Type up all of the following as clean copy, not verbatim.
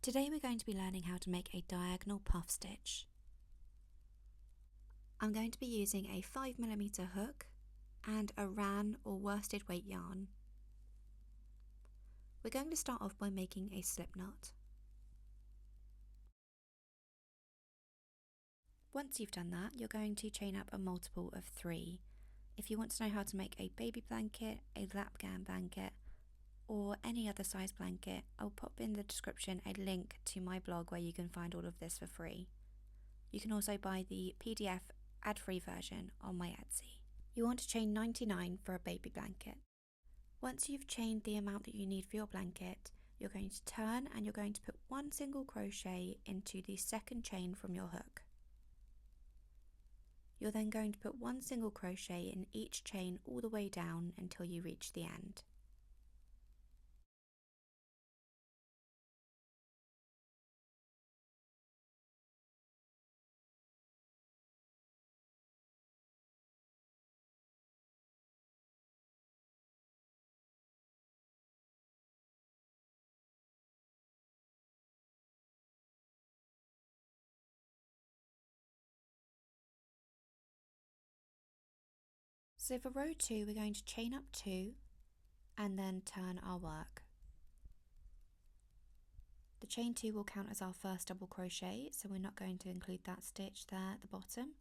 Today we're going to be learning how to make a diagonal puff stitch. I'm going to be using a 5mm hook and a ran or worsted weight yarn. We're going to start off by making a slip knot. Once you've done that, you're going to chain up a multiple of 3. If you want to know how to make a baby blanket, a lap gown blanket, or any other size blanket, I'll pop in the description a link to my blog where you can find all of this for free. You can also buy the PDF ad-free version on my Etsy. You want to chain 99 for a baby blanket. Once you've chained the amount that you need for your blanket, you're going to turn and you're going to put 1 single crochet into the second chain from your hook. You're then going to put 1 single crochet in each chain all the way down until you reach the end. So for row 2 we're going to chain up 2 and then turn our work. The chain 2 will count as our first double crochet, so we're not going to include that stitch there at the bottom.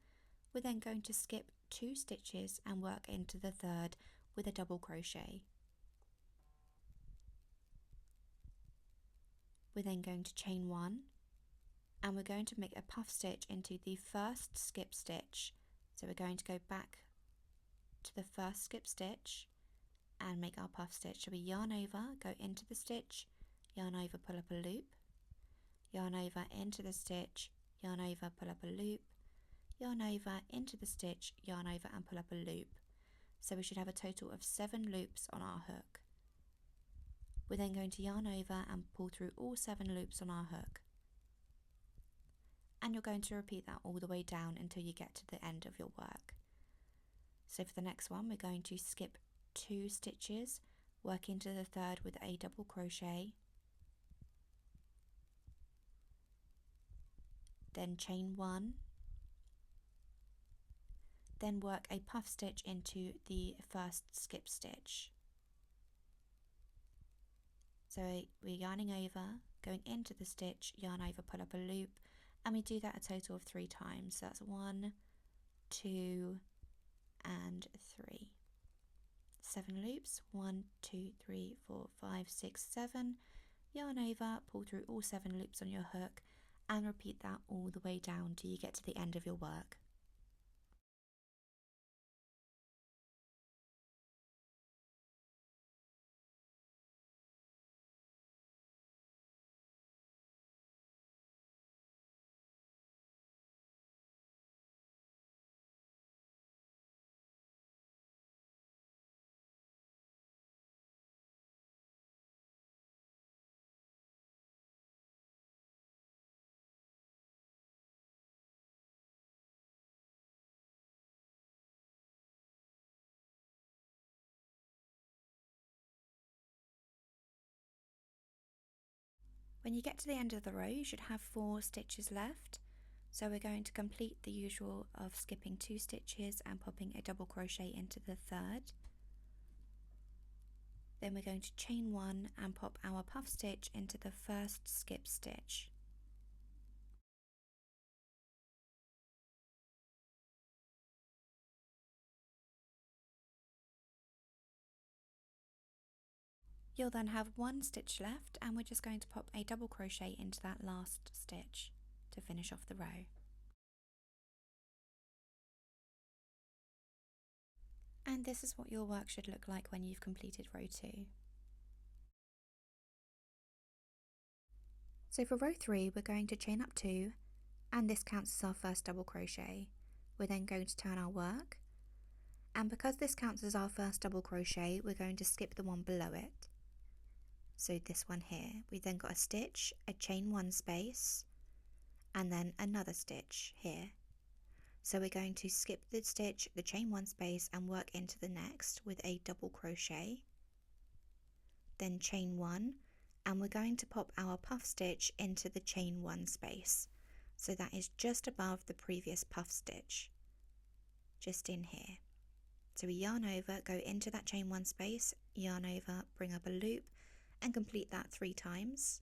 We're then going to skip 2 stitches and work into the third with a double crochet. We're then going to chain 1 and we're going to make a puff stitch into the first skip stitch. So we're going to go back to the first skip stitch and make our puff stitch. So we yarn over, go into the stitch, yarn over, pull up a loop, yarn over into the stitch, yarn over, pull up a loop, yarn over into the stitch, yarn over and pull up a loop. So we should have a total of 7 loops on our hook. We're then going to yarn over and pull through all 7 loops on our hook. And you're going to repeat that all the way down until you get to the end of your work. So for the next one we're going to skip 2 stitches, work into the third with a double crochet, then chain 1, then work a puff stitch into the first skip stitch. So we're yarning over, going into the stitch, yarn over, pull up a loop, and we do that a total of 3 times. So that's 1, 2 and 3. 7 loops, 1, 2, 3, 4, 5, 6, 7. Yarn over, pull through all 7 loops on your hook and repeat that all the way down till you get to the end of your work. When you get to the end of the row you should have 4 stitches left. So we're going to complete the usual of skipping 2 stitches and popping a double crochet into the third. Then we're going to chain 1 and pop our puff stitch into the first skip stitch. You'll then have 1 stitch left and we're just going to pop a double crochet into that last stitch to finish off the row. And this is what your work should look like when you've completed row 2. So for row 3 we're going to chain up 2 and this counts as our first double crochet. We're then going to turn our work, and because this counts as our first double crochet we're going to skip the one below it. So this one here, we then got a stitch, a chain 1 space, and then another stitch here. So we're going to skip the stitch, the chain 1 space, and work into the next with a double crochet, then chain 1 and we're going to pop our puff stitch into the chain 1 space. So that is just above the previous puff stitch, just in here. So we yarn over, go into that chain 1 space, yarn over, bring up a loop and complete that 3 times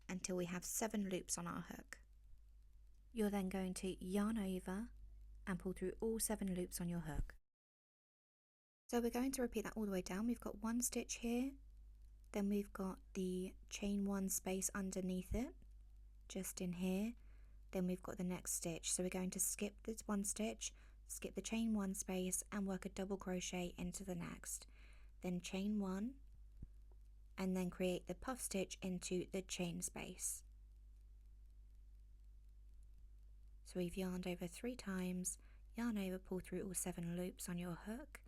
until we have 7 loops on our hook. You're then going to yarn over and pull through all 7 loops on your hook. So we're going to repeat that all the way down. We've got 1 stitch here, then we've got the chain 1 space underneath it, just in here, then we've got the next stitch. So we're going to skip this 1 stitch, skip the chain 1 space and work a double crochet into the next, then chain 1 and then create the puff stitch into the chain space. So we've yarned over 3 times, yarn over, pull through all 7 loops on your hook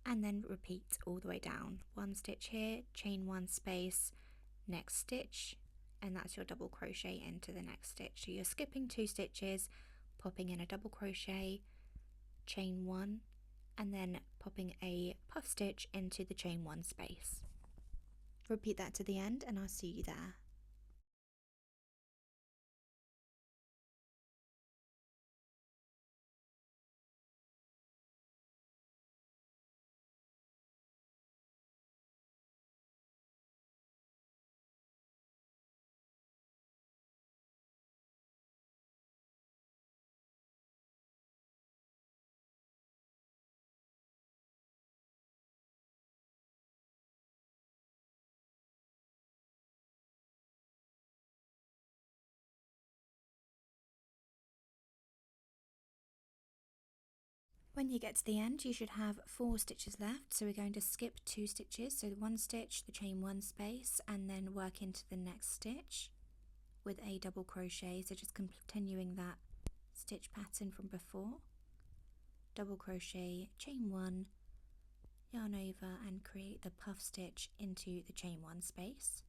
and then repeat all the way down. 1 stitch here, chain 1 space, next stitch, and that's your double crochet into the next stitch. So you're skipping 2 stitches, popping in a double crochet, chain 1 and then popping a puff stitch into the chain 1 space. Repeat that to the end and I'll see you there. When you get to the end, you should have 4 stitches left, so we're going to skip 2 stitches, so 1 stitch, the chain 1 space, and then work into the next stitch with a double crochet, so just continuing that stitch pattern from before. Double crochet, chain 1, yarn over and create the puff stitch into the chain 1 space.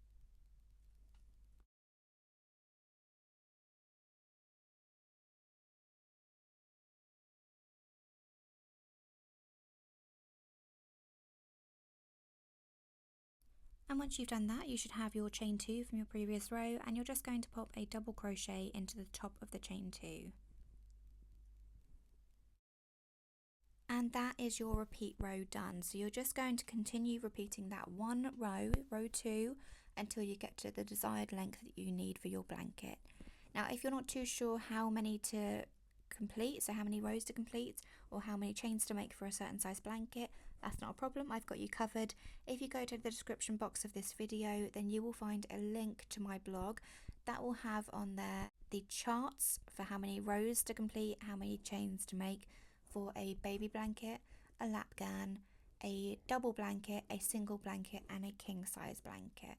And once you've done that, you should have your chain 2 from your previous row, and you're just going to pop a double crochet into the top of the chain 2. And that is your repeat row done. So you're just going to continue repeating that one row, row 2, until you get to the desired length that you need for your blanket. Now, if you're not too sure how many to complete, so how many rows to complete, or how many chains to make for a certain size blanket, that's not a problem, I've got you covered. If you go to the description box of this video, then you will find a link to my blog that will have on there the charts for how many rows to complete, how many chains to make for a baby blanket, a lap gown, a double blanket, a single blanket and a king size blanket.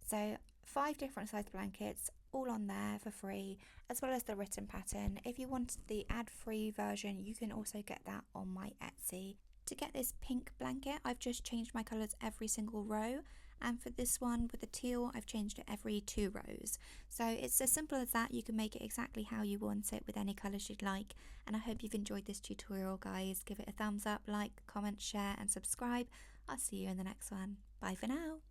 So 5 different size blankets all on there for free, as well as the written pattern. If you want the ad-free version, you can also get that on my Etsy. To get this pink blanket, I've just changed my colours every single row, and for this one with the teal, I've changed it every 2 rows. So it's as simple as that. You can make it exactly how you want it with any colours you'd like, and I hope you've enjoyed this tutorial, guys. Give it a thumbs up, like, comment, share and subscribe. I'll see you in the next one. Bye for now.